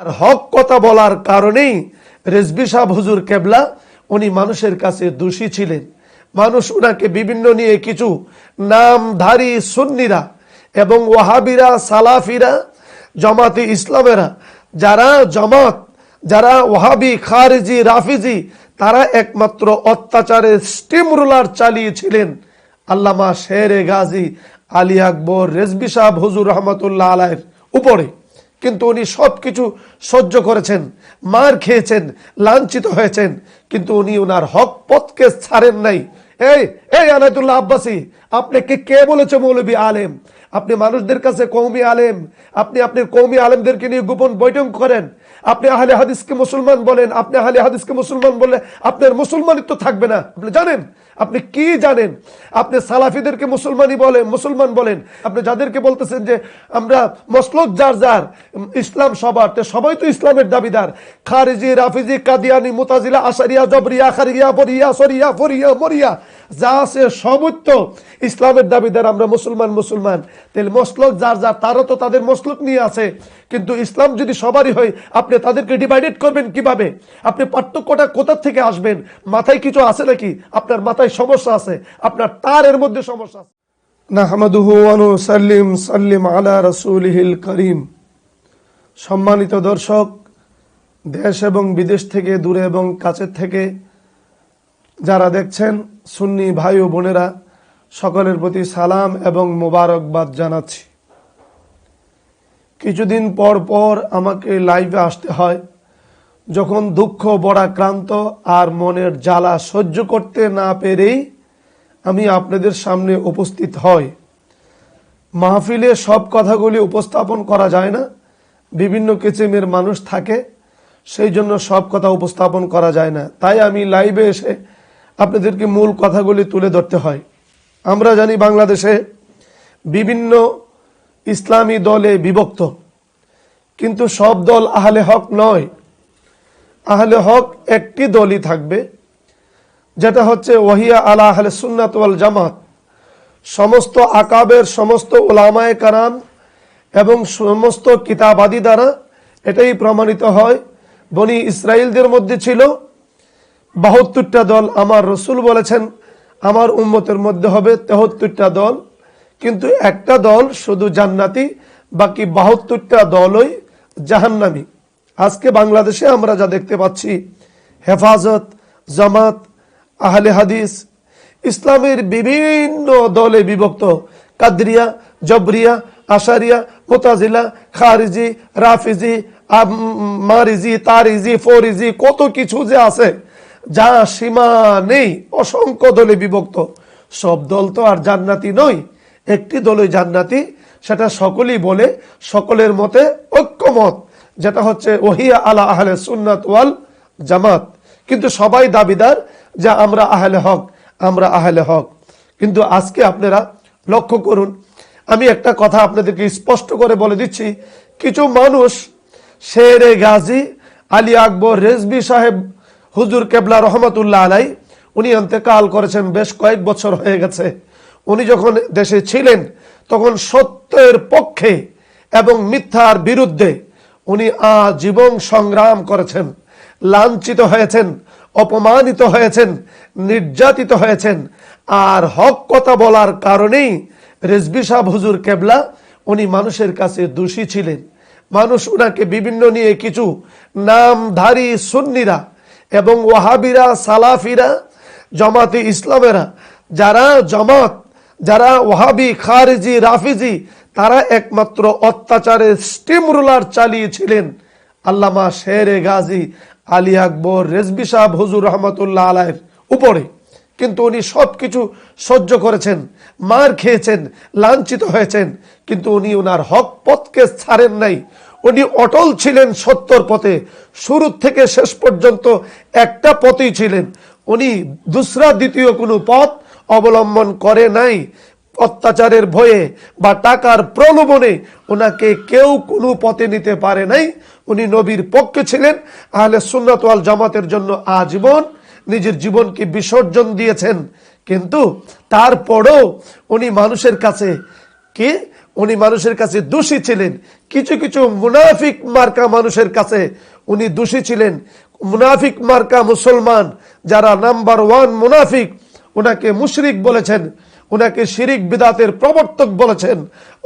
আর হক কথা বলার কারণেই রেজভী সাহেব হুজুর কেবলা উনি মানুষের কাছে দোষী ছিলেন। মানুষ উনাকে বিভিন্ন নিয়ে কিছু নামধারী সুন্নিরা এবং ওয়াহাবিরা, সালাফিরা, জামাতে ইসলামেরা, যারা ওয়াহাবি, খারিজি, রাফিজি, তারা একমাত্র অত্যাচারের স্টিম রোলার চালিয়েছিলেন আল্লামা শেরে গাজী আলী আকবর রেজভী সাহেব হুজুর রহমতুল্লাহ আলাইহির উপরে। কিন্তু উনি সবকিছু সহ্য করেছেন, মার খেয়েছেন, লাঞ্ছিত হয়েছেন, কিন্তু উনি ওনার হক পথকে ছাড়েন নাই। এই আনায়তুল্লাহ আব্বাসী, আপনাকে কে বলেছে মৌলবী আলেম? আপনি মানুষদের কাছে কওমি আলেম, আপনি আপনার কওমি আলেমদেরকে নিয়ে গোপন বৈঠক করেন, আপনি আহলে হাদিসকে মুসলমান বলেন, আপনি আহলে হাদিসকে মুসলমান বললে আপনার মুসলমানিত্ব থাকবে না। আপনি জানেন, আপনি কি জানেন? আপনি সালাফিদেরকে মুসলমান বলেন, আপনি যাদেরকে বলতেছেন যে আমরা মসলক যার যার, ইসলাম সবার, সবাই তো ইসলামের দাবিদার। খারিজি, রাফিজি, কাদিয়ানি, মুতাজিলা, আশারিয়া, জবরিয়া, খারিয়া, বরিয়া, সরিয়া, ফরিয়া, মরিয়া, যা আছে সবই তো ইসলামের দাবিদার। আমরা মুসলমান, তাহলে মসলক যার যার, তারও তো তাদের মসলক নিয়ে আছে। কিন্তু ইসলাম যদি সবারই হয়, আপনি তাদেরকে ডিভাইডেড করবেন কিভাবে? আপনি পার্থক্যটা কোথা থেকে আসবেন? মাথায় কিছু আছে নাকি? আপনার মাথায় সমস্যা আছে, আপনার তারের মধ্যে সমস্যা আছে। নাহমাদুহু ওয়া নুসাল্লিম আলা রাসূলিহিল কারীম। সম্মানিত দর্শক, দেশ এবং বিদেশ থেকে, দূরে এবং কাছের থেকে যারা দেখছেন, সুন্নি ভাই ও বোনেরা, সকলের প্রতি সালাম এবং মোবারকবাদ জানাচ্ছি। কিছুদিন পর পর আমাকে লাইভে আসতে হয়, যখন দুঃখ বড়াক্রান্ত আর মনের জ্বালা সহ্য করতে না পেরেই আমি আপনাদের সামনে উপস্থিত হই। মাহফিলে সব কথাগুলি উপস্থাপন করা যায় না, বিভিন্ন কিসিমের মানুষ থাকে, সেই জন্য সব কথা উপস্থাপন করা যায় না। তাই আমি লাইভে এসে আপনাদেরকে মূল কথাগুলি তুলে ধরতে হয়। আমরা জানি বাংলাদেশে বিভিন্ন ইসলামী দলে বিভক্ত, কিন্তু সব দল আহলে হক নয়। আহলে হক একটি দলই থাকবে, যেটা হচ্ছে ওয়াহিয়া আলা আহলে সুন্নাত ওয়াল জামাত। সমস্ত আকাবের, সমস্ত উলামায়ে কারাম এবং সমস্ত কিতাবাদি দ্বারা এটাই প্রমাণিত হয়, বনি ইসরাইলদের মধ্যে ছিল 72টা দল। আমার রসুল বলেছেন আমার উম্মতের মধ্যে হবে 73টা দল, কিন্তু একটা দল শুধু জান্নাতি, বাকি 72টা দলই জাহান্নামী। আজকে বাংলাদেশে আমরা যা দেখতে পাচ্ছি, হেফাজত, জামাত, আহলে হাদিস, ইসলামের বিভিন্ন দলে বিভক্ত, কাদরিয়া, জবরিয়া, আশারিয়া, মুতাজিলা, খারিজি, রাফিজি, মারিজি, তারিজি, ফরিজি, কত কিছু যে আছে, যা সীমা নেই, অসংখ্য দলে বিভক্ত। সব দল তো আর জান্নাতি নয়, একটি দলই জান্নাতি, সেটা সকলেই বলে, সকলের মতে ঐক্যমত, যেটা হচ্ছে ওয়াহিয়া আলা আহলে সুন্নাত ওয়াল জামাত। কিন্তু সবাই দাবিদার যে আমরা আহলে হক। কিন্তু আজকে আপনারা লক্ষ্য করুন, আমি একটা কথা আপনাদেরকে স্পষ্ট করে বলে দিচ্ছি, কিছু মানুষ শেরে গাজী আলী আকবর রেজভী সাহেব হুজুর কেবলা রহমতুল্লাহ আলাই, উনি ইন্তেকাল করেছেন, বেশ কয়েক বছর হয়ে গেছে। উনি যখন দেশে ছিলেন তখন সত্যের পক্ষে এবং মিথ্যার বিরুদ্ধে উনি আজীবন সংগ্রাম করেছেন। লাঞ্ছিত হয়েছেন, অপমানিত হয়েছেন, নির্যাতিত হয়েছেন। আর হক কথা বলার কারণেই রেজভী সাহেব হুজুর কেবলা উনি মানুষের কাছে দোষী ছিলেন। মানুষ উনাকে বিভিন্ন নিয়ে কিছু নামধারী সুন্নিরা এবং ওয়াহাবিরা, সালাফিরা, জামাতে ইসলামেরা, যারা ওয়াহাবি, খারিজি, রাফিজি, তারা একমাত্র অত্যাচারের স্টিম রোলার চালিয়েছিলেন আল্লামা শেরে গাজী আলী আকবর রেজভী সাহেব হুজুর রহমতুল্লাহ আলাইহির উপরে। কিন্তু উনি সবকিছু সহ্য করেছেন, মার খেয়েছেন, লাঞ্ছিত হয়েছেন, কিন্তু উনি ওনার হক পথকে ছাড়েন নাই। উনি অটল ছিলেন সত্যর পথে, শুরু থেকে শেষ পর্যন্ত একটা পথেই ছিলেন। উনি দ্বিতীয় কোনো পথ অবলম্বন করে নাই। অত্যাচারের ভয়ে বা টাকার প্রলোভনে ওনাকে কেউ কোনো পথে নিতে পারে নাই। উনি নবীর পক্ষে ছিলেন, আহলে সুন্নাত ওয়াল জামাতের জন্য আজীবন নিজের জীবনকে বিসর্জন দিয়েছেন। কিন্তু তারপরেও উনি মানুষের কাছে উনি মানুষের কাছে দোষী ছিলেন, কিছু কিছু মুনাফিক মার্কা মানুষের কাছে উনি দোষী ছিলেন। মুনাফিক মার্কা মুসলমান যারা নাম্বার 1 মুনাফিক, ওনাকে মুশরিক বলেছেন, ওনাকে শিরিক বিদাতের প্রবর্তক বলেছেন,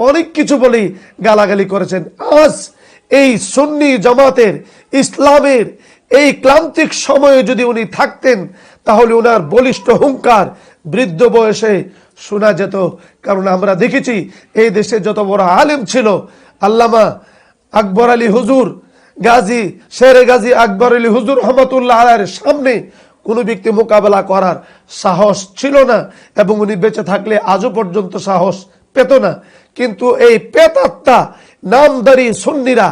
অনেক কিছু বলেই গালাগালি করেছেন। আজ এই সুন্নি জামাতের ইসলামের এই ক্লান্তিক সময়ে যদি উনি থাকতেন, তাহলে ওনার বলিষ্ঠ হুঙ্কার বৃদ্ধ বয়সে শোনা যেত। কারণ আমরা দেখেছি এই দেশে যত বড় আলেম ছিল, আল্লামা আকবর আলী হুজুর, গাজী শেরে গাজী আকবর আলী হুজুর রহমতুল্লাহ আলাইহির সামনে কোনো ব্যক্তি মোকাবেলা করার সাহস ছিল না, এবং উনি বেঁচে থাকলে আজও পর্যন্ত সাহস পেত না। কিন্তু এই পেতাত্তা নামদারি সুন্নিরা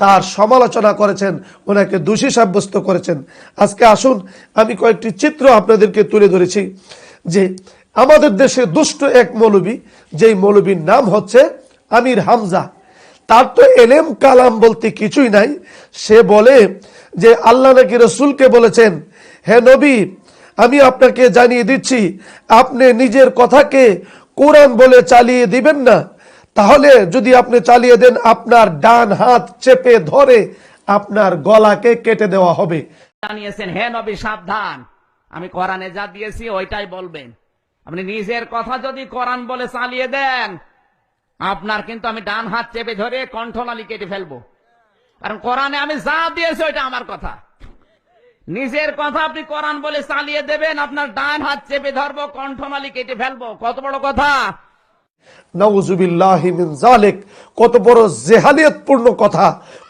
তার সমালোচনা করেছেন, ওনাকে দোষী সাব্যস্ত করেছেন। আজকে আসুন আমি কয়েকটি চিত্র আপনাদেরকে তুলে ধরেছি যে আমাদের দেশে দুষ্ট এক মৌলবী, যেই মৌলবীর নাম হচ্ছে আমির হামজা। তার তো এলেম কালাম বলতে কিছুই নাই। সে বলে যে আল্লাহ নাকি রসুলকে বলেছেন, হে নবী, আমি আপনাকে জানিয়ে দিচ্ছি, আপনি নিজের কথাকে কোরআন বলে চালিয়ে দিবেন না, তাহলে যদি আপনি চালিয়ে দেন আপনার ডান হাত চেপে ধরে আপনার গলাকে কেটে দেওয়া হবে। জানিয়েছেন, হে নবী সাবধান, আমি কোরআনে যা দিয়েছি ওইটাই বলবেন। আপনি নিজের কথা যদি কোরআন বলে চালিয়ে দেন, আপনার কিন্তু আমি ডান হাত চেপে ধরে কণ্ঠনালী কেটে ফেলবো। কারণ কোরআনে আমি যা দিয়েছি ওইটা আমার কথা। নিজের কথা আপনি কোরআন বলে চালিয়ে দেবেন, আপনার ডান হাত চেপে ধরবো, কণ্ঠনালী কেটে ফেলবো। কত বড় কথা! নাউজুবিল্লাহি মিন যালিক। কত বড় জেহালিয়তপূর্ণ কথা,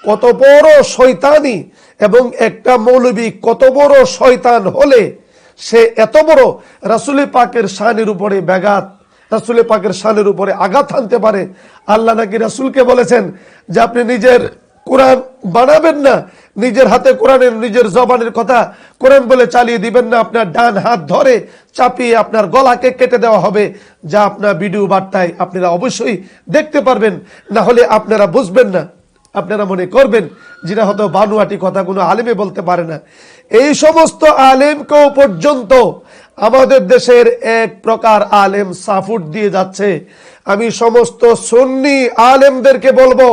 কত বড় শয়তানি। এবং একটা মৌলবী কত বড় শয়তান হলে সে এত বড় রাসূল পাকের শানের উপরে ব্যাঘাত, রাসূল পাকের শানের উপরে আঘাত আনতে পারে। আল্লাহ নাকি রাসূলকে বলেছেন যে আপনি নিজের কোরআন বানাবেন না, নিজের হাতে কোরআনের নিজের জবানের কথা কোরআন বলে চালিয়ে দিবেন না, আপনার ডান হাত ধরে চাপিয়ে আপনার গলাকে কেটে দেওয়া হবে। যা আপনার ভিডিও বার্তায় আপনারা অবশ্যই দেখতে পারবেন, না হলে আপনারা বুঝবেন না, আপনারা মনে করবেন যেটা হয়তো বানুয়াটি কথা কোনো আলেমে বলতে পারে না। এই সমস্ত আলেমকেও পর্যন্ত আমাদের দেশের এক প্রকার আলেম সাফুট দিয়ে যাচ্ছে। আমি সমস্ত সুন্নি আলেমদেরকে বলবো,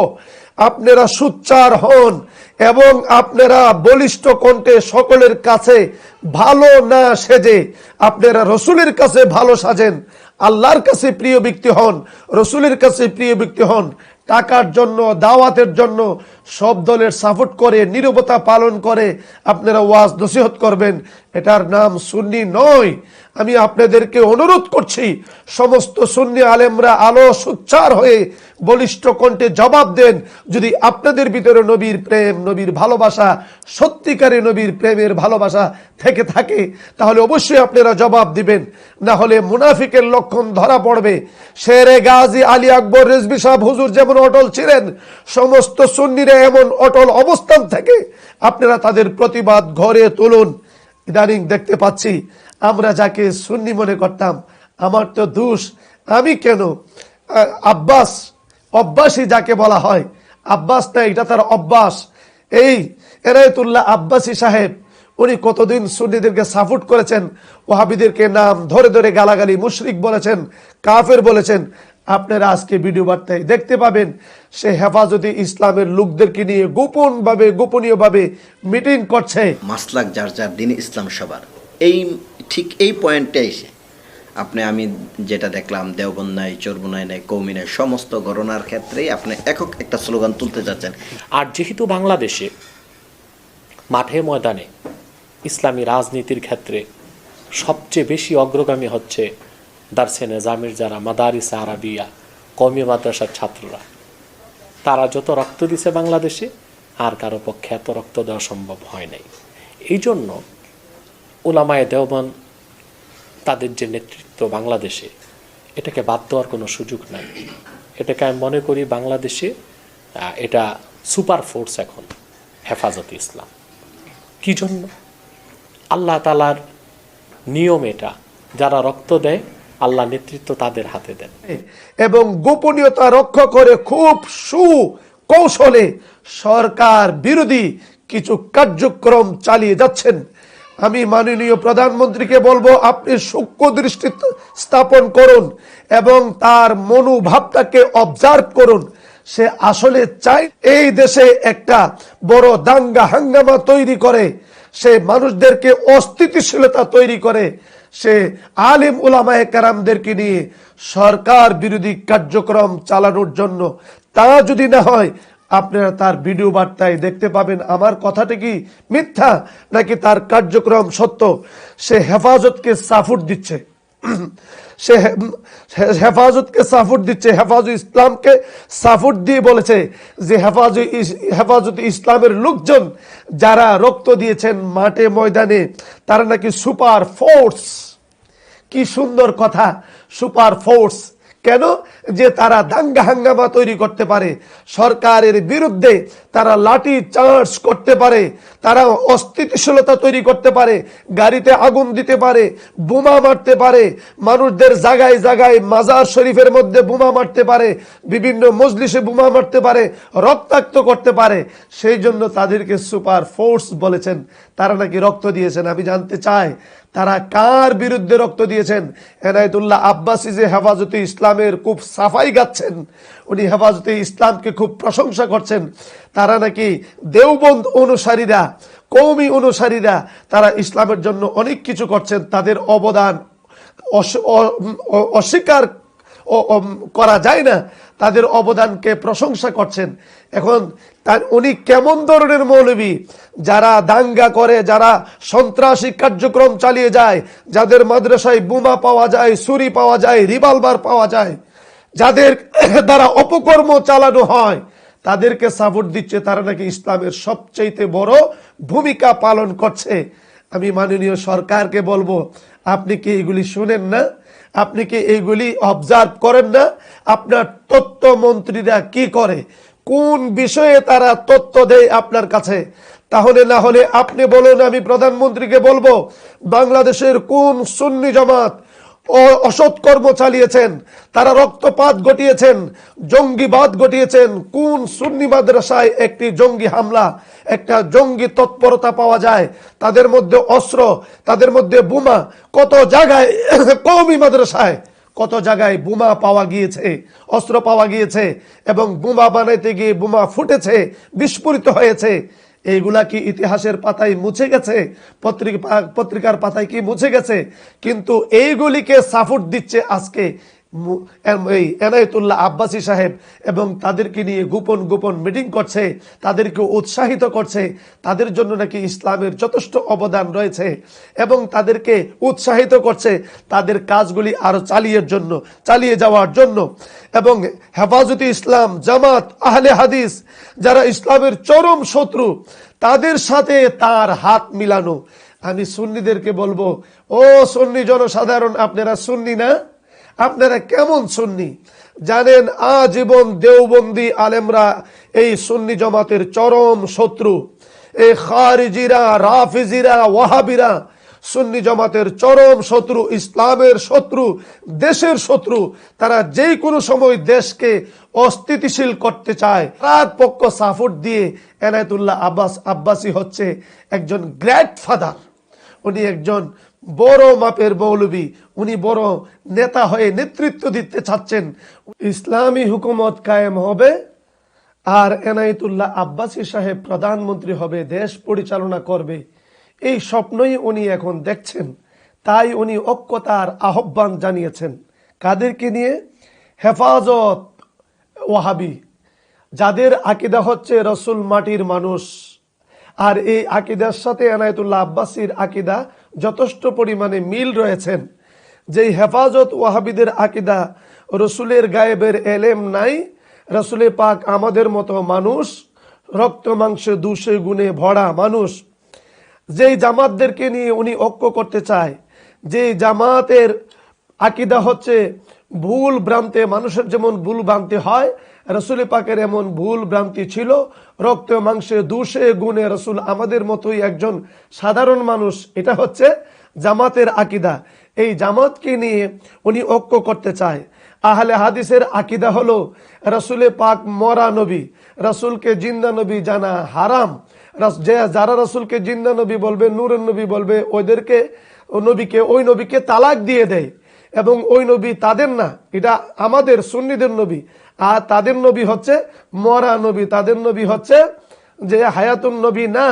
আপনারা সুচ্চার হন এবং আপনারা বলিষ্ঠ কণ্ঠে সকলের কাছে ভালো না সেজে আপনারা রসুলের কাছে ভালো সাজেন, আল্লাহর কাছে প্রিয় ব্যক্তি হন, রসুলের কাছে প্রিয় ব্যক্তি হন। টাকার জন্য, দাওয়াতের জন্য সব দলের সাপোর্ট করে, নীরবতা পালন করে আপনারা ওয়াজ নসিহত করবেন, এটার নাম সুন্নি নয়। আমি আপনাদেরকে অনুরোধ করছি, সমস্ত সুন্নি আলেমরা আলো সুচ্চার হয়ে বলিষ্ঠ কণ্ঠে জবাব দেন। যদি আপনাদের ভিতরে নবীর প্রেম, নবীর ভালোবাসা, সত্যিকারের নবীর প্রেমের ভালোবাসা থেকে থাকে, তাহলে অবশ্যই আপনারা জবাব দিবেন, না হলে মুনাফিকের লক্ষণ ধরা পড়বে। শেরে গাজী আলী আকবর রিজভী সাহেব হুজুর যেমন অটল ছিলেন, সমস্ত সুন্নিরা এমন অটল অবস্থান থেকে আপনারা তাদের প্রতিবাদ ঘরে তুলুন। ইদানিং দেখতে পাচ্ছি আমরা যাকে সুন্নি মনে করতাম, আমার তো দোষ, আমি কেন আব্বাস, অভ্যাসী যাকে বলা হয়, আব্বাস না, এটা তার অভ্যাস। এই এনায়েতুল্লাহ আব্বাসী সাহেব, উনি কতদিন সুন্নিদেরকে সাপোর্ট করেছেন, ওয়াহাবিদেরকে নাম ধরে ধরে গালাগালি, মুশরিক বলেছেন, কাফের বলেছেন। আপনারা আজকে ভিডিও বার্তায় দেখতে পাবেন সে হেফাজতে ইসলামের লোকদেরকে নিয়ে গোপনীয়ভাবে মিটিং করছে। মাসলাক যার যার দিন ইসলাম সবার, এই ঠিক এই পয়েন্টে এসে আমি যেটা দেখলাম, দেওবন্দ নাই, চরমোনাই নাই, কৌমি নাই, সমস্ত গণনার ক্ষেত্রেই আপনি একক একটা স্লোগান তুলতে যাচ্ছেন। আর যেহেতু বাংলাদেশে মাঠে ময়দানে ইসলামী রাজনীতির ক্ষেত্রে সবচেয়ে বেশি অগ্রগামী হচ্ছে দারসে নিজামের যারা মাদারিস আরাবিয়া, কওমি মাদ্রাসার ছাত্ররা, তারা যত রক্ত দিছে বাংলাদেশে, আর কারো পক্ষে এত রক্ত দেওয়া সম্ভব হয় নাই। এই জন্য উলামায়ে দেওবন্দ তাদের যে নেতৃত্ব বাংলাদেশে, এটাকে বাদ দেওয়ার কোনো সুযোগ নাই। এটাকে আমি মনে করি বাংলাদেশে এটা সুপার ফোর্স এখন হেফাজতে ইসলাম। কি জন্য? আল্লাহ তাআলার নিয়ম এটা, যারা রক্ত দেয় আল্লাহ নেতৃত্ব তাদের হাতে দেন এবং গোপনীয়তা রক্ষা করে খুব সুকৌশলে সরকার বিরোধী কিছু কার্যক্রম চালিয়ে যাচ্ছেন। আমি মাননীয় প্রধানমন্ত্রীকে বলবো, আপনি সূক্ষ্ম দৃষ্টি স্থাপন করুন এবং তার মনোভাবটাকে অবজার্ভ করুন। সে আসলে চায় এই দেশে একটা বড় দাঙ্গা হাঙ্গামা তৈরি করে, সে মানুষদেরকে অস্থিতিশীলতা তৈরি করে, সে আলেম উলামায়ে কেরামদেরকে নিয়ে সরকার বিরোধী কার্যক্রম চালানোর জন্য। তা যদি না হয়, আপনারা তার ভিডিও বার্তায় দেখতে পাবেন আমার কথাটা কি মিথ্যা নাকি তার কার্যক্রম সত্য। সে হেফাজতকে সাপোর্ট দিচ্ছে, সে হেফাজতকে সাপোর্ট দিচ্ছে, হেফাজত ইসলামকে সাপোর্ট দিয়ে বলেছে যে হেফাজত ইসলামের লোকজন যারা রক্ত দিয়েছেন মাঠে ময়দানে তারা নাকি সুপার ফোর্স। কি সুন্দর কথা, সুপার ফোর্স। কেন? যে তারা দাঙ্গা হাঙ্গামা তৈরি করতে পারে, সরকারের বিরুদ্ধে তারা লাঠি চার্জ করতে পারে, তারা অস্থিতিশীলতা তৈরি করতে পারে, গাড়িতে আগুন দিতে পারে, বোমা মারতে পারে, মানুষদের জায়গায় জায়গায় মাজার শরীফের মধ্যে বোমা মারতে পারে, বিভিন্ন মজলিসে বোমা মারতে পারে, রক্তাক্ত করতে পারে। সেই জন্য তাদেরকে সুপার ফোর্স বলেছেন। তারা নাকি রক্ত দিয়েছেন। আমি জানতে চাই তারা কার বিরুদ্ধে রক্ত দিয়েছেন? এনায়েতুল্লাহ আব্বাসী যে হেফাজতে ইসলামের খুব সাফাই গাচ্ছেন, উনি হেফাজতে ইসলামকে খুব প্রশংসা করছেন, তারা নাকি দেওবন্দ অনুসারীরা, কওমি অনুসারীরা, তারা ইসলামের জন্য অনেক কিছু করছেন, তাদের অবদান অস্বীকার করা যায় না, তাদের অবদানকে প্রশংসা করছেন। এখন উনি কেমন ধরনের মৌলবী? যারা দাঙ্গা করে, যারা সন্ত্রাসী কার্যক্রম চালিয়ে যায়, যাদের মাদ্রাসায় বোমা পাওয়া যায়, ছুরি পাওয়া যায়, রিভলভার পাওয়া যায়, যাদের দ্বারা অপকর্ম চালানো হয়, তাদেরকে সাপোর্ট দিচ্ছে। তারা নাকি ইসলামের সবচেয়ে বড় ভূমিকা পালন করছে। আমি মাননীয় সরকারকে বলবো, আপনি কি এগুলি শুনেন না? আপনি কি এইগুলি অবজার্ভ করেন না? আপনার তথ্য মন্ত্রীরা কি করে, কোন বিষয়ে তারা তথ্য দেয় আপনার কাছে? তাহলে না হলে আপনি বলুন, আমি প্রধানমন্ত্রীকে বলবো, বাংলাদেশের কোন সুন্নি জামাত অসৎ কর্ম চালিয়েছেন, তারা রক্তপাত ঘটিয়েছেন, জঙ্গিবাদ ঘটিয়েছেন, কোন সুন্নি মাদ্রাসায় একটি জঙ্গি হামলা, একটা জঙ্গি তৎপরতা পাওয়া যায়, তাদের মধ্যে অস্ত্র, তাদের মধ্যে বোমা, কত জায়গায় কওমি মাদ্রাসায় কত জায়গায় বোমা পাওয়া গিয়েছে, অস্ত্র পাওয়া গিয়েছে, এবং বোমা বানাইতে গিয়ে বোমা ফুটেছে, বিস্ফোরিত হয়েছে। এইগুলা কি ইতিহাসের পাতায় মুছে গেছে? পত্রিকার পাতায় কি মুছে গেছে? কিন্তু এইগুলিকে সাপোর্ট দিচ্ছে আজকে এই এনায়েতুল্লাহ আব্বাসী সাহেব, এবং তাদেরকে নিয়ে গোপন গোপন মিটিং করছে, তাদেরকে উৎসাহিত করছে। তাদের জন্য নাকি ইসলামের যথেষ্ট অবদান রয়েছে এবং তাদেরকে উৎসাহিত করছে তাদের কাজগুলি আরো চালিয়ে যাওয়ার জন্য। এবং হেফাজতে ইসলাম, জামাত, আহলে হাদিস, যারা ইসলামের চরম শত্রু, তাদের সাথে তার হাত মিলানো। আমি সুন্নিদেরকে বলবো, ও সুন্নি জনসাধারণ, আপনারা সুন্নি না? আপনারা কেমন সুন্নি জানেন? আজীবন দেওবন্দি আলেমরা এই সুন্নি জামাতের চরম শত্রু। এই খারিজিরা, রাফিজিরা, ওয়াহাবিরা সুন্নি জামাতের চরম শত্রু, ইসলামের শত্রু, দেশের শত্রু। তারা যে কোনো সময় দেশকে অস্থিতিশীল করতে চায়। তার পক্ষ সাপোর্ট দিয়ে এনায়েতুল্লাহ আব্বাসী হচ্ছে একজন গ্র্যান্ডফাদার। উনি একজন বড় মাপের মৌলবী, উনি বড় নেতা হয়ে নেতৃত্ব দিতে চাচ্ছেন। ইসলামী হুকুমত কায়েম হবে আর এনায়েতুল্লাহ আব্বাসী সাহেব প্রধানমন্ত্রী হবে, দেশ পরিচালনা করবে, এই স্বপ্নই উনি এখন দেখছেন। তাই উনি ঐক্যতার আহ্বান জানিয়েছেন। কাদেরকে নিয়ে? হেফাজত ওয়াহাবি, যাদের আকীদা হচ্ছে রসুল মাটির মানুষ। আর এই আকীদার সাথে এনায়েতুল্লাহ আব্বাসীর আকীদা যথেষ্ট পরিমাণে মিল রয়েছেন। যেই হেফাজত ওয়াহাবিদের আকীদা রসুলের গায়েবের এলেম নাই, রসুলে পাক আমাদের মতো মানুষ, রক্ত মাংসে দুষে গুণে ভরা মানুষ। যেই জামাতদেরকে নিয়ে উনি ঐক্য করতে চায়, যে জামাতের আকীদা হচ্ছে ভুল ভ্রান্তি, মানুষের যেমন ভুল ভ্রান্তি হয়, রসুল পাকের এমন ভুল ভ্রান্তি ছিল, রক্ত মাংসে দুষে গুণে রসুল আমাদের মতোই একজন সাধারণ মানুষ। এটা হচ্ছে জামাতের আকীদা। এই জামাতকে নিয়ে উনি ঐক্য করতে চায়। আহলে হাদিসের আকীদা হলো রসুলে পাক মরা নবী, রসুলকে জিন্দা নবী জানা হারাম, যারা রাসূলকে জিন্দা নবী বলবে, নূরের নবী বলবে, ওই নবীকে তালাক দিয়ে দেয় এবং ওই নবী তাদের না, এটা আমাদের সুন্নিদের নবী। আর তাদের নবী হচ্ছে মরা নবী, তাদের নবী হচ্ছে যে হায়াতুন নবী না,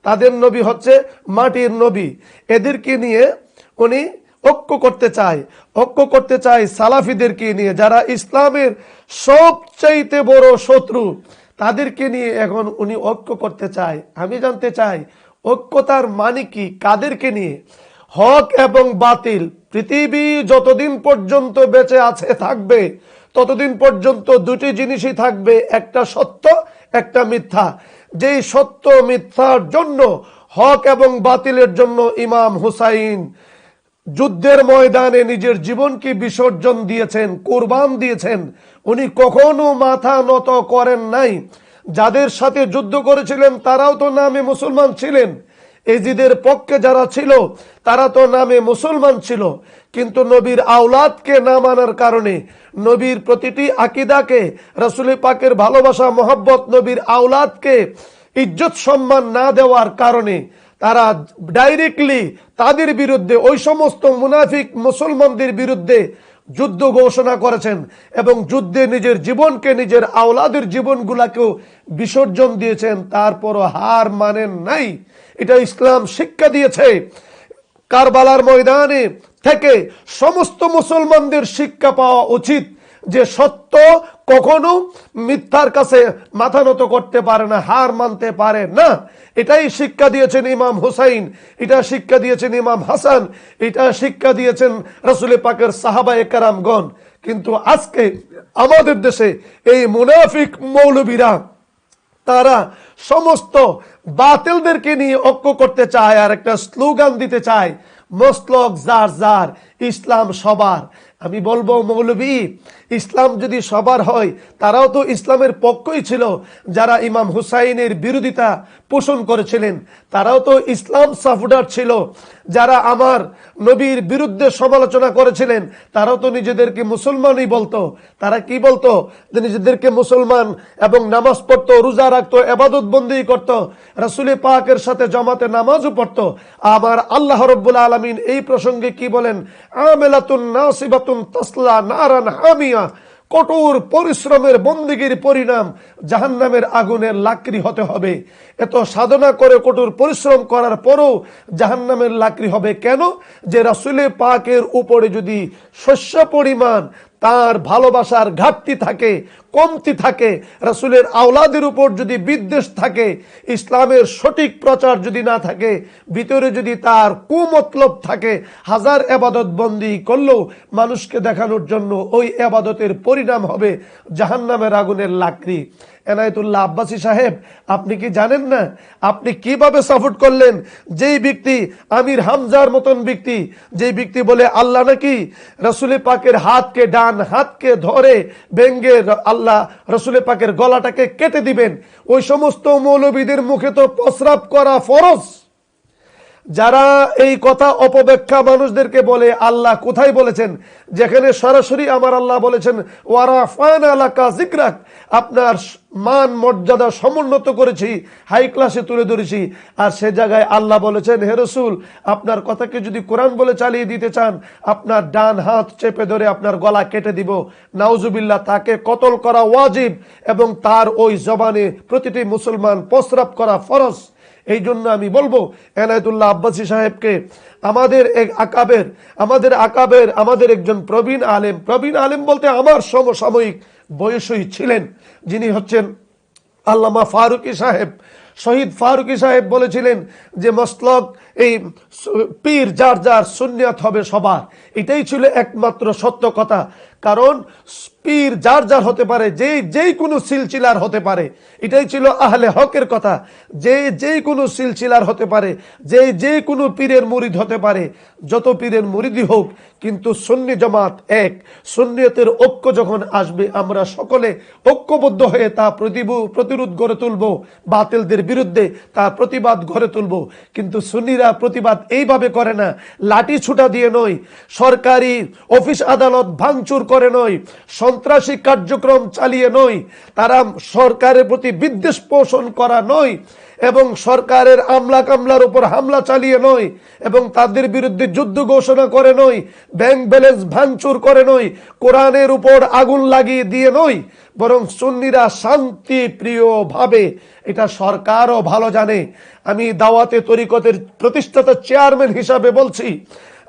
তাদের নবী হচ্ছে মাটির নবী। এদেরকে নিয়ে উনি ঐক্য করতে চায় সালাফিদেরকে নিয়ে, যারা ইসলামের সবচাইতে বড় শত্রু, তাদেরকে নিয়ে এখন উনি ঐক্য করতে চায়। আমি জানতে চাই ঐক্যতার মানে কি, কাদেরকে নিয়ে? হক এবং বাতিল পৃথিবী যতদিন পর্যন্ত বেঁচে আছে থাকবে ততদিন পর্যন্ত দুটি জিনিসই থাকবে, একটা সত্য, একটা মিথ্যা। যেই সত্য মিথ্যার জন্য, হক এবং বাতিলের জন্য ইমাম হুসাইন যুদ্ধের ময়দানে নিজের জীবনকে বিসর্জন দিয়েছেন, কোরবান দিয়েছেন। উনি কখনো মাথা নত করেন নাই। যাদের সাথে যুদ্ধ করেছিলেন তারাও তো নামে মুসলমান ছিলেন, এজিদের পক্ষে যারা ছিল তারা তো নামে মুসলমান ছিল, কিন্তু নবীর আওলাদকে না মানার কারণে, নবীর প্রতিটি আকীদাকে, রাসূল পাকের ভালোবাসা মহব্বত, নবীর আওলাদকে ইজ্জত সম্মান না দেওয়ার কারণে তারা ডাইরেক্টলি তাদের বিরুদ্ধে, ওই সমস্ত মুনাফিক মুসলমানদের বিরুদ্ধে যুদ্ধ ঘোষণা করেছেন এবং যুদ্ধে নিজের জীবনকে, নিজের আওলাদের জীবনগুলাকেও বিসর্জন দিয়েছেন। তারপরও হার মানেন নাই। এটা ইসলাম শিক্ষা দিয়েছে। কারবালার ময়দানে থেকে সমস্ত মুসলমানদের শিক্ষা পাওয়া উচিত যে সত্য কখনো মিথ্যার কাছে মাথা নত করতে পারে না, হার মানতে পারে না। এটাই শিক্ষা দিয়েছেন ইমাম হুসাইন, এটা শিক্ষা দিয়েছেন ইমাম হাসান, এটা শিক্ষা দিয়েছেন রাসূল পাকের সাহাবায়ে কেরামগণ। কিন্তু আজকে আমাদের দেশে এই মুনাফিক মৌলবীরা, তারা সমস্ত বাতিলদেরকে নিয়ে ঐক্য করতে চায় আর একটা স্লোগান দিতে চায়, মসলক যার যার, ইসলাম সবার। আমি বলবো মৌলবী, ইসলাম যদি সবার হয়, তারাও তো ইসলামের পক্ষই ছিল। যারা ইমাম হুসাইনের বিরোধিতা পোষণ করেছিলেন তারাও তো ইসলাম সাপোর্টার ছিল। যারা আমার নবীর বিরুদ্ধে সমালোচনা করেছিলেন তারাও তো নিজেদেরকে মুসলমানই বলতো। তারা কি বলতো? যে নিজেদেরকে মুসলমান, এবং নামাজ পড়তো, রোজা রাখতো, ইবাদত বন্দেগী করতো, রাসূল পাকের সাথে জামাতে নামাজও পড়তো। আমার আল্লাহ রাব্বুল আলামিন এই প্রসঙ্গে কি বলেন? আমিলাতুন নাসিবাতুন তাসলা নারান হামিয়া, কঠোর পরিশ্রমের বন্দেগীর পরিণাম জাহান্নামের আগুনের লাকড়ি হতে হবে। এত সাধনা করে কঠোর পরিশ্রম করার পরও জাহান্নামের লাকড়ি হবে কেন? যে রাসূল পাকের উপরে যদি শস্য পরিমাণ তার ভালোবাসার ঘাটতি থাকে, কমতি থাকে, রাসূলের আওলাদের উপর যদি বিদ্বেষ থাকে, ইসলামের সঠিক প্রচার যদি না থাকে, ভিতরে যদি তার কুমতলব থাকে, হাজার ইবাদত বন্দি করলেও মানুষকে দেখানোর জন্য ওই ইবাদতের পরিণাম হবে জাহান্নামের আগুনের লাকড়ি। এনায়েতুল্লাহ আব্বাসী সাহেব, আপনি কি জানেন না আপনি কিভাবে সাপোর্ট করলেন? যেই ব্যক্তি, আমির হামজার মতন ব্যক্তি, যেই ব্যক্তি বলে আল্লাহ নাকি রাসূল পাকের হাতকে, ডান হাতকে ধরে ভেঙ্গে আল্লাহ রাসূল পাকের গলাটাকে কেটে দিবেন, ওই সমস্ত মৌলবীদের মুখে তো প্রস্রাব করা ফরজ। যারা এই কথা অপব্যাখ্যা মানুষদেরকে বলে, আল্লাহ কোথায় বলেছেন? যেখানে সরাসরি আমার আল্লাহ বলেছেন ওয়ারাফানা লাকা যিকরাক, আপনার মান মর্যাদা সমুন্নত করেছি, হাই ক্লাসে তুলে ধরেছি। আর সে জায়গায় আল্লাহ বলেছেন, হে রাসূল, আপনার কথাকে যদি কোরআন বলে চালিয়ে দিতে চান, আপনার ডান হাত চেপে ধরে আপনার গলা কেটে দিব। নাউজুবিল্লাহ, তাকে কতল করা ওয়াজিব এবং তার ওই জবানে প্রতিটি মুসলমান প্রস্রাব করা ফরজ। এই জন্য আমি বলবো এনায়েতুল্লাহ আব্বাসী সাহেবকে, আমাদের একজন প্রবীণ আলেম বলতে আমার সমসাময়িক বয়সী ছিলেন, যিনি হচ্ছেন আল্লামা ফারুকী সাহেব, শহীদ ফারুকী সাহেব বলেছিলেন যে মসলক, এই পীর যার যার, সুন্নিয়ত হবে সবার। এটাই ছিল একমাত্র সত্য কথা। কারণ পীর যার যার হতে পারে, যেই কোনো সিলসিলার হতে পারে। এটাই ছিল আহলে হকের কথা, যেই কোনো সিলসিলার হতে পারে, যে কোনো পীরের মুরিদ হতে পারে, যত পীরের মুরিদই হোক, কিন্তু সুন্নি জামাত এক। সুন্নিয়তের ঐক্য যখন আসবে, আমরা সকলে ঐক্যবদ্ধ হয়ে তা প্রতিরোধ গড়ে তুলব, বাতিলদের বিরুদ্ধে তা প্রতিবাদ গড়ে তুলব। কিন্তু সুন্নিরা প্রতিবাদ এইভাবে করে না, লাঠি ছুটা দিয়ে নয়, সরকারি অফিস আদালত ভাঙচুর করে নয়, সন্ত্রাসী কার্যক্রম চালিয়ে নয়, তারা সরকারের প্রতি বিদ্বেষ পোষণ করা নয়, এবং সরকারের আমলা কামলার উপর হামলা চালিয়ে নয়, এবং তাদের বিরুদ্ধে যুদ্ধ ঘোষণা করে নয়, ব্যাংক ব্যালেন্স ভাঙচুর করে নয়, কোরআনের উপর আগুন লাগিয়ে দিয়ে নয়, বরং সুন্নিরা শান্তি প্রিয় ভাবে, এটা সরকারও ভালো জানে। আমি দাওয়াতে তরিকতের প্রতিষ্ঠাতা চেয়ারম্যান হিসাবে বলছি,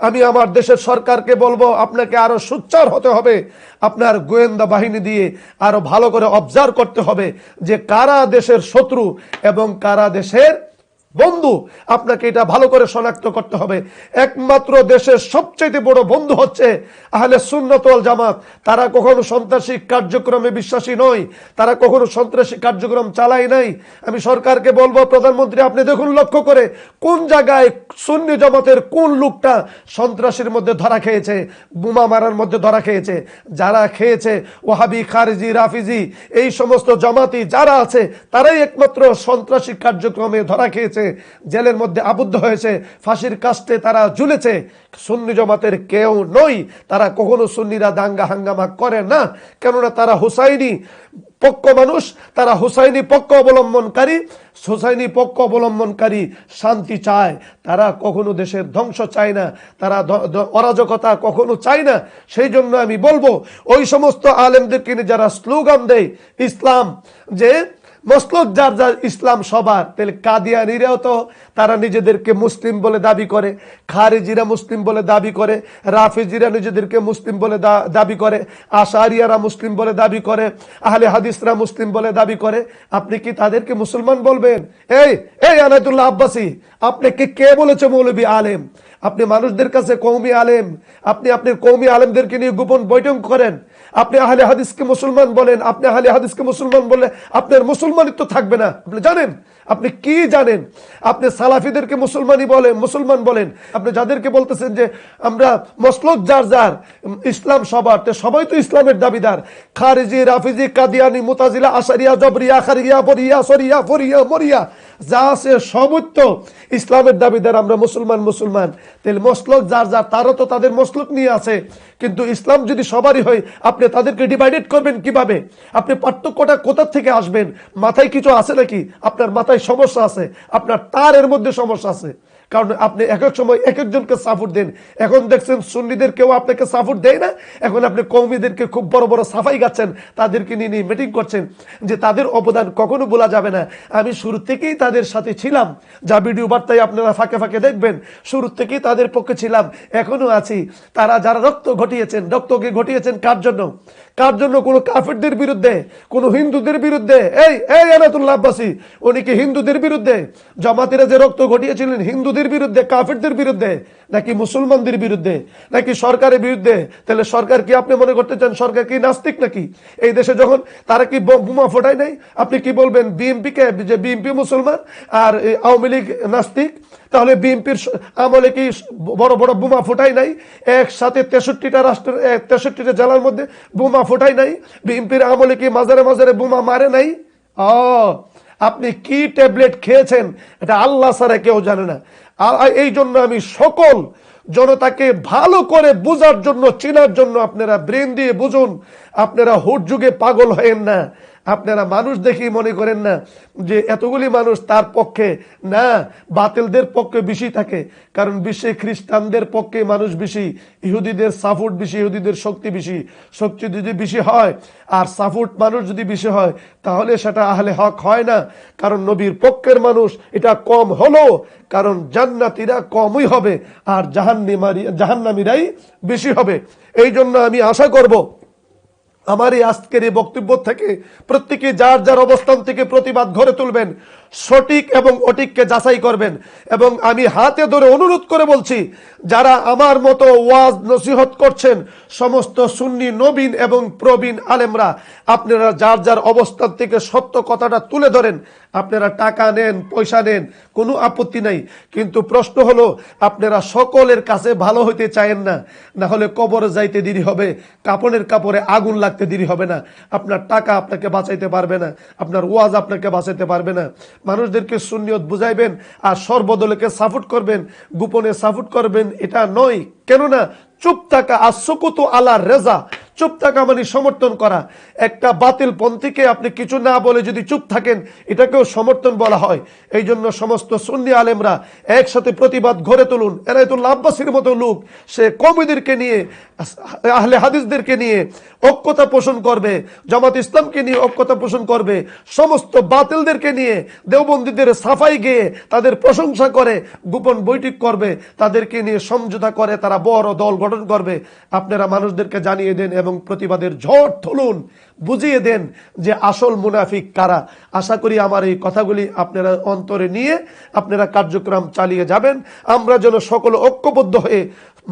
আমি আমার দেশের সরকারকে বলবো, আপনাকে আরো সোচ্চার হতে হবে, আপনার গোয়েন্দা বাহিনী দিয়ে আরো ভালো করে অবজার্ভ করতে হবে যে কারা দেশের শত্রু এবং কারা দেশের বন্ধু। আপনাকে এটা ভালো করে শনাক্ত করতে হবে। একমাত্র দেশের সবচেয়ে বড় বন্ধু হচ্ছে আহলে সুন্নাত ওয়াল জামাত। তারা কখনো সন্ত্রাসী কার্যক্রমে বিশ্বাসী নয়, তারা কখনো সন্ত্রাসী কার্যক্রম চালায় নাই। আমি সরকারকে বলবো, প্রধানমন্ত্রী আপনি দেখুন, লক্ষ্য করে কোন জায়গায় সুন্নি জামাতের কোন লোকটা সন্ত্রাসীর মধ্যে ধরা খেয়েছে, বোমা মারার মধ্যে ধরা খেয়েছে। যারা খেয়েছে ওয়াহাবি, খারিজি, রাফিজি, এই সমস্ত জামাতি যারা আছে, তারাই একমাত্র সন্ত্রাসী কার্যক্রমে ধরা খেয়েছে, জেলের মধ্যে আবদ্ধ হয়েছে, ফাঁসির কাস্টে তারা ঝুলেছে। সুন্নি জামাতের কেউ নয়, তারা কখনো সুন্নিরা দাঙ্গা হাঙ্গামা করে না, কেননা তারা হুসাইনি পক্ষ মানুষ, তারা হুসাইনি পক্ষ অবলম্বনকারী শান্তি চায়। তারা কখনো দেশের ধ্বংস চায় না, তারা অরাজকতা কখনো চায় না। সেই জন্য আমি বলবো, ওই সমস্ত আলেমদেরকে নিয়ে যারা স্লোগান দেয় ইসলাম, যে মসলক যার যার ইসলাম সবার, তাহলে কাদিয়ানিরাও তো তারা নিজেদেরকে মুসলিম বলে দাবি করে, খারিজিরা মুসলিম বলে দাবি করে, রাফিজিরা নিজেদেরকে মুসলিম বলে দাবি করে, আশারিয়ারা মুসলিম বলে দাবি করে, আহলে হাদিসরা মুসলিম বলে দাবি করে। আপনি কি তাদেরকে মুসলমান বলবেন? এই আনায়তুল্লাহ আব্বাসী, আপনাকে কে বলেছে মৌলবী আলেম? আপনি মানুষদের কাছে কওমি আলেম, আপনি আপনার কওমি আলেমদেরকে নিয়ে গোপন বৈঠক করেন। আপনি আহলে হাদিসকে মুসলমান বলেন, আপনি আহলে হাদিসকে মুসলমান বললে আপনার মুসলমানিত্ব থাকবে না। আপনি জানেন, আপনি কি জানেন? আপনি সালাফিদেরকে মুসলমান বলেন, আপনি যাদেরকে বলতেছেন যে আমরা মসলক যার যার, ইসলাম সবার, সবাই তো ইসলামের দাবিদার। খারিজি, রাফিজি, কাদিয়ানি, মুতাজিলা, আশারিয়া, জবরিয়া, খারিয়া, বরিয়া, সরিয়া, ফরিয়া, মরিয়া, যা আছে সবই তো ইসলামের দাবিদার। আমরা মুসলমান। তাহলে মসলক যার যার, তারও তো তাদের মসলক নিয়ে আছে, কিন্তু ইসলাম যদি সবারই হয়, আপনি তাদেরকে ডিভাইডেড করবেন কিভাবে? আপনি পার্থক্যটা কোথা থেকে আসবেন? মাথায় কিছু আছে নাকি? আপনার মাথায় সমস্যা আছে, আপনার তারের মধ্যে সমস্যা আছে। কারণ আপনি এক এক সময় এক একজনকে সাপোর্ট দেন। এখন দেখছেন সুন্নিদের কেউ আপনাকে সাপোর্ট দেয় না, এখন আপনি কওমিদেরকে খুব বড় বড় সাফাই গাচ্ছেন, তাদেরকে নিয়ে মিটিং করছেন, যে তাদের অবদান কখনো ভোলা যাবে না। আমি শুরু থেকেই তাদের সাথে ছিলাম, যা ভিডিও বার্তায় আপনারা ফাঁকে ফাঁকে দেখবেন, শুরু থেকেই তাদের পক্ষে ছিলাম, এখনো আছি। তারা যারা রক্তকে ঘটিয়েছেন কার জন্য? কোনো কাফেরদের বিরুদ্ধে, কোনো হিন্দুদের বিরুদ্ধে? এই আনায়তুল্লাহ আব্বাসী, উনি কি হিন্দুদের বিরুদ্ধে? জামাতিরা যে রক্ত ঘটিয়েছিলেন হিন্দুদের বিরুদ্ধে, কাফেরদের বিরুদ্ধে, নাকি মুসলমানদের বিরুদ্ধে, নাকি সরকারের বিরুদ্ধে? তাহলে সরকার কি আপনি মনে করতে চান সরকার কি নাস্তিক নাকি? এই দেশে যখন তারা কি বোমা ফোটায় নাই, আপনি কি বলবেন বিএনপিকে যে বিএনপি মুসলমান আর আওয়ামী লীগ নাস্তিক? তাহলে বিএনপির আমলে কি বড় বড় বোমা ফোটাই নাই? একসাথে 63টা রাষ্ট্রের 63টা জেলার মধ্যে বোমা ফোটাই নাই? বিএনপির আমলে কি মাজারে মাজারে বোমা মারে নাই? আপনি কি ট্যাবলেট খেয়েছেন এটা আল্লাহ ছাড়া কেউ জানে না। এই জন্য আমি সকল জনতাকে ভালো করে বোঝার জন্য, চেনার জন্য, আপনারা ব্রেন দিয়ে বুঝুন, আপনারা হুট যুগে পাগল হয়েন না। আপনারা মানুষ দেখি মনে করেন না যে এতগুলি মানুষ তার পক্ষে, না, বাতিলদের পক্ষে বেশি থাকে। কারণ বিশ্বে খ্রিস্টানদের পক্ষে মানুষ বেশি, ইহুদিদের সাপোর্ট বেশি, ইহুদিদের শক্তি বেশি। শক্তি যদি বেশি হয় আর সাপোর্ট মানুষ যদি বেশি হয়, তাহলে সেটা আহলে হক হয় না। কারণ নবীর পক্ষের মানুষ এটা কম হলো, কারণ জান্নাতীরা কমই হবে আর জাহান্নামীরাই বেশি হবে। এই জন্য আমি আশা করব আমার এই আজকের এই বক্তব্য থেকে প্রত্যেকে যার যার অবস্থান থেকে প্রতিবাদ গড়ে তুলবেন, সঠিক এবং অঠিককে যাচাই করবেন। এবং আমি হাতে ধরে অনুরোধ করে বলছি, যারা আমার মতো ওয়াজ নসিহত করছেন, সমস্ত সুন্নি নবীন এবং প্রবীণ আলেমরা, আপনারা যার যার অবস্থান থেকে সত্য কথাটা তুলে ধরেন। আপনারা টাকা নেন, পয়সা নেন, কোনো আপত্তি নাই, কিন্তু প্রশ্ন হলো আপনারা সকলের কাছে ভালো হইতে চায়েন না, না হলে কবরে যাইতে দেরি হবে, কাপড়ের কাপড়ে আগুন লাগতে দেরি হবে না। আপনার টাকা আপনাকে বাঁচাইতে পারবে না, আপনার ওয়াজ আপনাকে বাঁচাইতে পারবে না। মানুষদেরকে সুন্নিয়ত বুঝাইবেন আর সর্বদলকে সাপোর্ট করবেন, গোপনে সাপোর্ট করবেন, এটা নয়। কেননা চুপ থাকা, আর সুকুতু আলা রেজা, চুপ থাকা মানে সমর্থন করা। একটা বাতিল পন্থীকে আপনি কিছু না বলে যদি চুপ থাকেন, এটাকেও সমর্থন বলা হয়। এই জন্য সমস্ত সুন্নি আলেমরা একসাথে প্রতিবাদ গড়ে তুলুন। এনায়েতুল্লাহ আব্বাসীর মতো লোক, সে কওমীদেরকে নিয়ে, আহলে হাদিসদেরকে নিয়ে ঐক্যতা পোষণ করবে, জামাত ইসলামকে নিয়ে ঐক্যতা পোষণ করবে, সমস্ত বাতিলদেরকে নিয়ে দেওবন্দীদের সাফাই গেয়ে তাদের প্রশংসা করে, গোপন বৈঠক করবে, তাদেরকে নিয়ে সমঝোতা করে তারা বড় দল গঠন করবে। আপনারা মানুষদেরকে জানিয়ে দেন এবং প্রতিবাদের ঝড় তুলুন, বুঝিয়ে দেন যে আসল মুনাফিক কারা। আশা করি আমার এই কথাগুলি আপনারা অন্তরে নিয়ে আপনারা কার্যক্রম চালিয়ে যাবেন। আমরা যেন সকল ঐক্যবদ্ধ হয়ে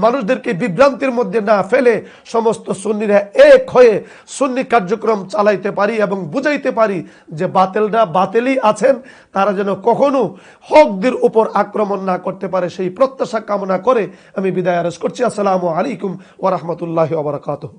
মানুষদেরকে বিভ্রান্তির মধ্যে না ফেলে সমস্ত সুন্নিরা এক হয়ে সুন্নি কার্যক্রম চালাইতে পারি এবং বুঝাইতে পারি যে বাতিলরা বাতিলই আছেন, তারা যেন কখনো হকদের উপর আক্রমণ না করতে পারে, সেই প্রত্যাশা কামনা করে আমি বিদায় আরজ করছি। আসসালামু আলাইকুম ওয়া রাহমাতুল্লাহি ওয়া বারাকাতুহু।